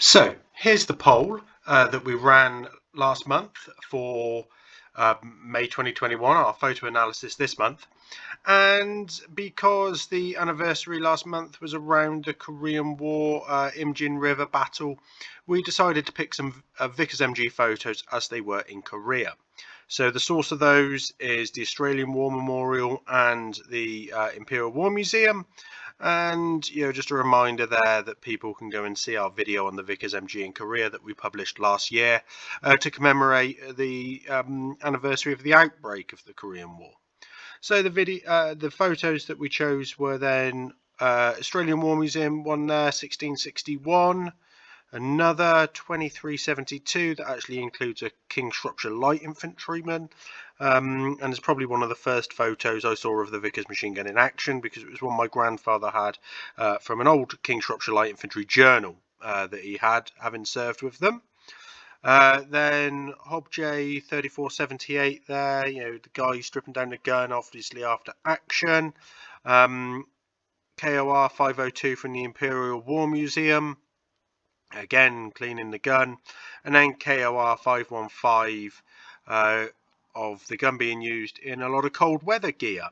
So here's the poll that we ran last month for May 2021, our photo analysis this month. And because the anniversary last month was around the Korean War Imjin River battle, we decided to pick some Vickers MG photos as they were in Korea. So the source of those is the Australian War Memorial and the Imperial War Museum. And just a reminder there that people can go and see our video on the Vickers MG in Korea that we published last year to commemorate the anniversary of the outbreak of the Korean War. So the photos that we chose were then Australian War Museum one there, 1661. Another 2372 that actually includes a King Shropshire Light Infantryman, and it's probably one of the first photos I saw of the Vickers machine gun in action, because it was one my grandfather had from an old King Shropshire Light Infantry journal that he had, having served with them. Then Hob J 3478 there, the guy stripping down the gun obviously after action. KOR 502 from the Imperial War Museum, again cleaning the gun, and then KOR 515 of the gun being used in a lot of cold weather gear,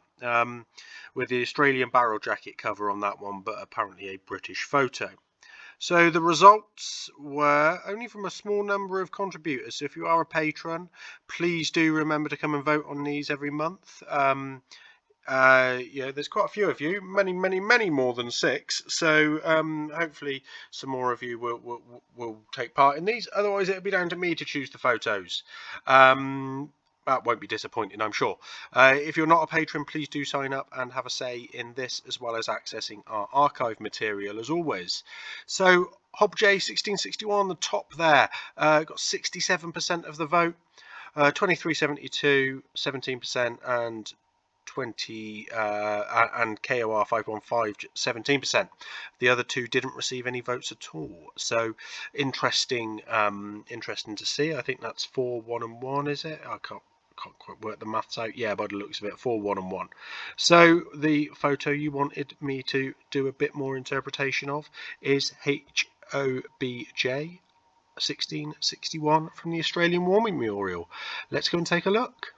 with the Australian barrel jacket cover on that one, but apparently a British photo. So the results were only from a small number of contributors. So if you are a patron, please do remember to come and vote on these every month. There's quite a few of you, many more than 6. So hopefully some more of you will take part in these. Otherwise, it'll be down to me to choose the photos. That won't be disappointing, I'm sure. If you're not a patron, please do sign up and have a say in this, as well as accessing our archive material as always. So Hob J 1661 on the top there, got 67% of the vote, 2372 17%, and and KOR 515 17%. The other two didn't receive any votes at all. So interesting to see. I think that's 4 1 and 1, is it? I can't quite work the maths out. Yeah, by the looks of it, 4 1 and 1. So the photo you wanted me to do a bit more interpretation of is HOBJ 1661 from the Australian War Memorial. Let's go and take a look.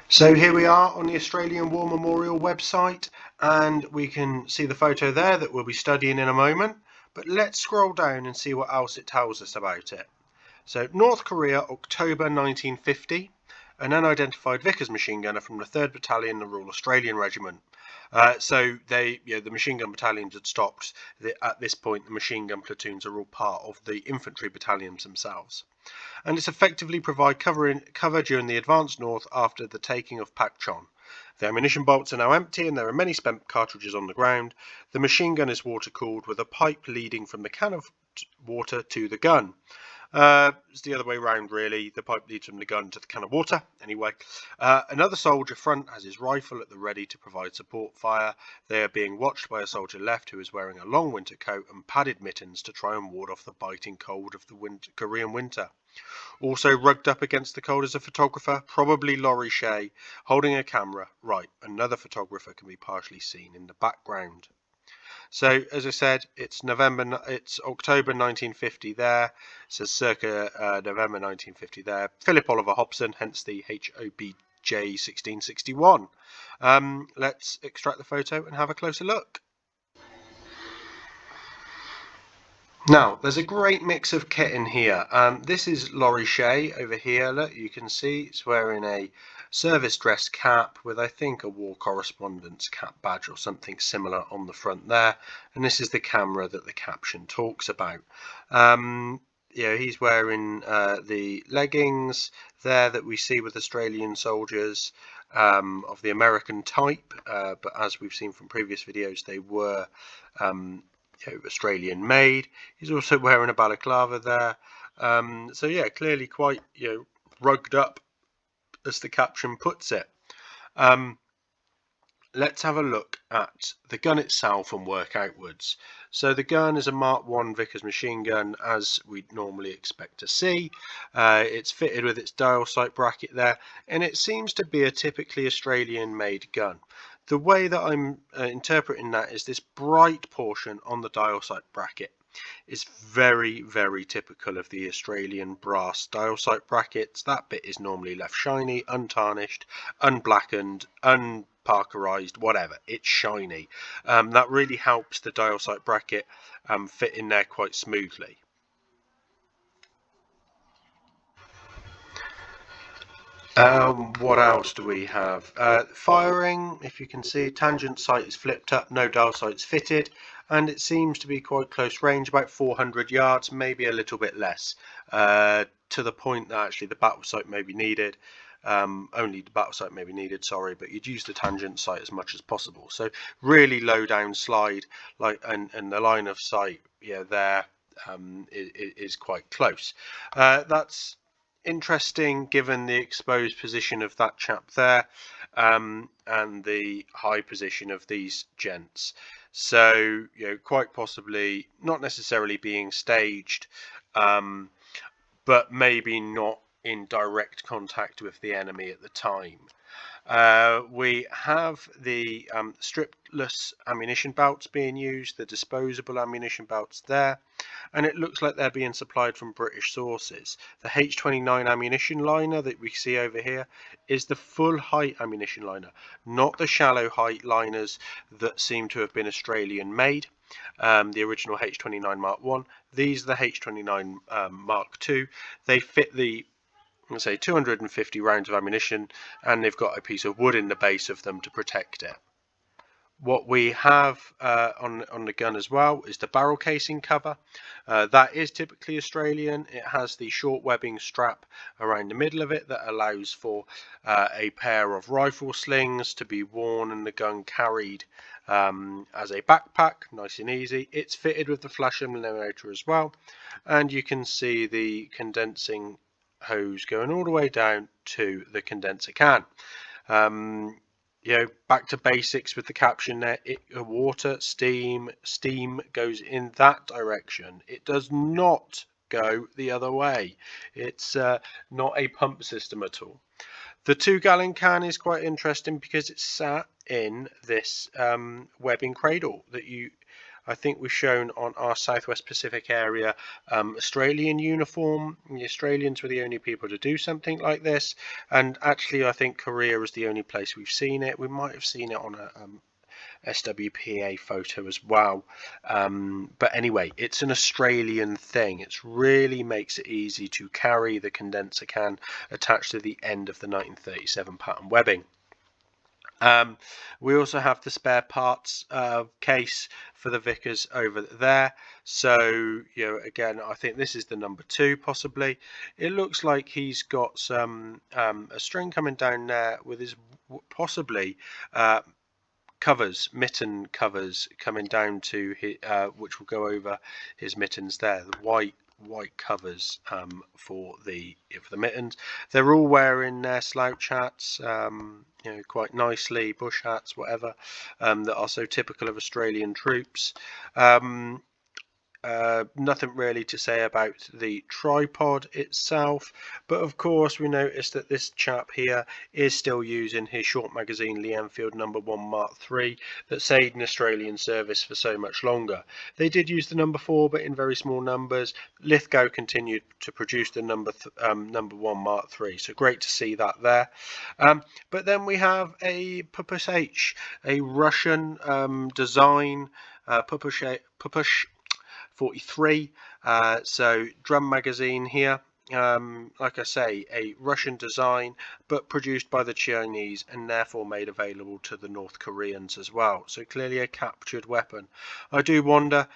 So here we are on the Australian War Memorial website, and we can see the photo there that we'll be studying in a moment. But let's scroll down and see what else it tells us about it. So North Korea, October 1950, an unidentified Vickers machine gunner from the 3rd Battalion, the Royal Australian Regiment. So the machine gun battalions had stopped. At this point, the machine gun platoons are all part of the infantry battalions themselves. And it's effectively provide cover during the advance north after the taking of Patron. The ammunition bolts are now empty and there are many spent cartridges on the ground. The machine gun is water cooled with a pipe leading from the can of water to the gun. It's the other way around, really. The pipe leads from the gun to the can of water. Anyway, another soldier front has his rifle at the ready to provide support fire. They are being watched by a soldier left who is wearing a long winter coat and padded mittens to try and ward off the biting cold of the Korean winter. Also rugged up against the cold is a photographer, probably Laurie Shea, holding a camera. Right, another photographer can be partially seen in the background. So, as I said, it's October 1950 there. It says circa November 1950 there. Philip Oliver Hobson, hence the HOBJ 1661. Let's extract the photo and have a closer look. Now, there's a great mix of kit in here. This is Laurie Shea over here. Look, you can see it's wearing a service dress cap with, I think, a war correspondence cap badge or something similar on the front there. And this is the camera that the caption talks about. He's wearing the leggings there that we see with Australian soldiers of the American type. But as we've seen from previous videos, they were Australian made. He's also wearing a balaclava there. So yeah, clearly quite rugged up, as the caption puts it. Let's have a look at the gun itself and work outwards. So the gun is a Mark I Vickers machine gun, as we'd normally expect to see. It's fitted with its dial sight bracket there, and it seems to be a typically Australian made gun. The way that I'm interpreting that is this bright portion on the dial sight bracket is very, very typical of the Australian brass dial sight brackets. That bit is normally left shiny, untarnished, unblackened, unparkerized, whatever. It's shiny. That really helps the dial sight bracket fit in there quite smoothly. What else do we have? Firing, if you can see, tangent sight is flipped up, no dial sight's fitted, and it seems to be quite close range, about 400 yards, maybe a little bit less, to the point that actually the battle sight may be needed. Only the battle sight may be needed, sorry, but you'd use the tangent sight as much as possible. So really low down slide, and the line of sight, yeah, there is quite close. That's interesting given the exposed position of that chap there, and the high position of these gents. So, quite possibly not necessarily being staged, but maybe not in direct contact with the enemy at the time. We have the stripless ammunition belts being used, the disposable ammunition belts there, and it looks like they're being supplied from British sources. The H29 ammunition liner that we see over here is the full height ammunition liner, not the shallow height liners that seem to have been Australian made. The original H29 Mark 1. These are the H29 Mark 2. They fit the, let's say, 250 rounds of ammunition, and they've got a piece of wood in the base of them to protect it. What we have on the gun as well is the barrel casing cover. That is typically Australian. It has the short webbing strap around the middle of it that allows for a pair of rifle slings to be worn and the gun carried as a backpack, nice and easy. It's fitted with the flash eliminator as well, and you can see the condensing hose going all the way down to the condenser can. Back to basics with the caption there. Water, steam goes in that direction. It does not go the other way. It's not a pump system at all. The 2-gallon can is quite interesting because it's sat in this webbing cradle that I think we've shown on our Southwest Pacific area Australian uniform. The Australians were the only people to do something like this, and actually I think Korea is the only place we've seen it. We might have seen it on a SWPA photo as well, but anyway, it's an Australian thing. It really makes it easy to carry the condenser can attached to the end of the 1937 pattern webbing. We also have the spare parts case for the Vickers over there. So, again, I think this is the number 2 possibly. It looks like he's got some a string coming down there with his possibly covers, mitten covers coming down to his, which will go over his mittens there. The white covers for the mittens. They're all wearing their slouch hats, quite nicely, bush hats, whatever, that are so typical of Australian troops. Nothing really to say about the tripod itself, but of course we notice that this chap here is still using his short magazine Lee Enfield number 1 Mark 3 that stayed in Australian service for so much longer. They did use the number 4, but in very small numbers. Lithgow continued to produce the number 1 Mark 3, so great to see that there. But then we have a Pupush H, a Russian design Pupush 43, so drum magazine here, like I say, a Russian design but produced by the Chinese and therefore made available to the North Koreans as well, so clearly a captured weapon. I do wonder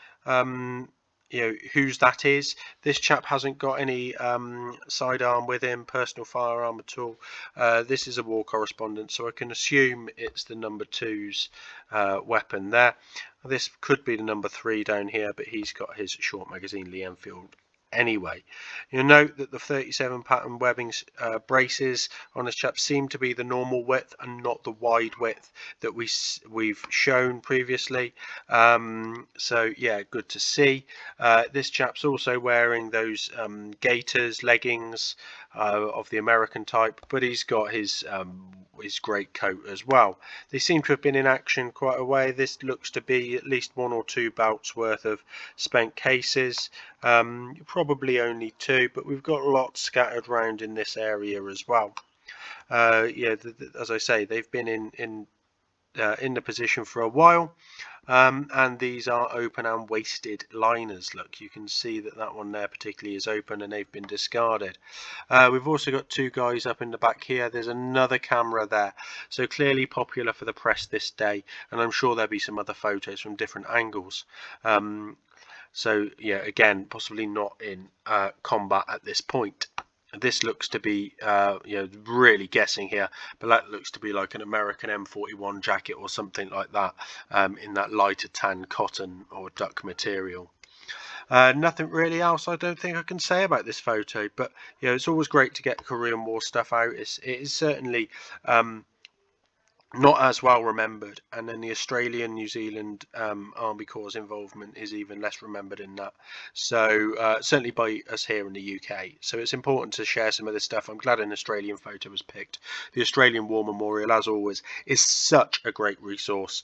whose that is. This chap hasn't got any sidearm with him, personal firearm at all. This is a war correspondent, so I can assume it's the number 2's weapon there. This could be the number 3 down here, but he's got his short magazine Lee Enfield anyway. You'll note that the 37 pattern webbing braces on this chap seem to be the normal width and not the wide width that we've shown previously. So yeah, good to see. This chap's also wearing those gaiters, leggings of the American type, but he's got his great coat as well. They seem to have been in action quite a way. This looks to be at least 1 or 2 bouts worth of spent cases, probably only 2, but we've got lots scattered around in this area as well. Yeah, as I say, they've been in the position for a while. And these are open and wasted liners. Look, you can see that one there particularly is open and they've been discarded. We've also got 2 guys up in the back here. There's another camera there, so clearly popular for the press this day, and I'm sure there'll be some other photos from different angles. So yeah, again, possibly not in combat at this point. This looks to be, really guessing here, but that looks to be like an American M41 jacket or something like that, in that lighter tan cotton or duck material. Nothing really else I don't think I can say about this photo, but it's always great to get Korean War stuff out. It is certainly not as well remembered, and then the Australian New Zealand Army Corps involvement is even less remembered in that, so certainly by us here in the UK. So it's important to share some of this stuff. I'm glad an Australian photo was picked. The Australian War Memorial, as always, is such a great resource,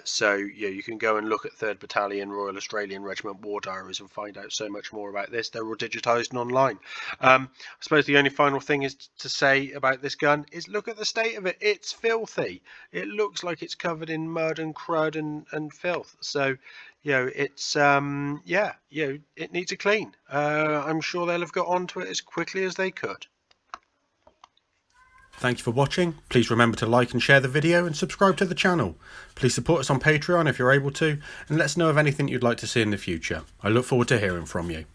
so you can go and look at 3rd Battalion Royal Australian Regiment War Diaries and find out so much more about this. They're all digitised and online. I suppose the only final thing is to say about this gun is look at the state of it. It's filthy. It looks like it's covered in mud and crud and filth. So, it's it needs a clean. I'm sure they'll have got onto it as quickly as they could. Thank you for watching. Please remember to like and share the video and subscribe to the channel. Please support us on Patreon if you're able to, and let us know of anything you'd like to see in the future. I look forward to hearing from you.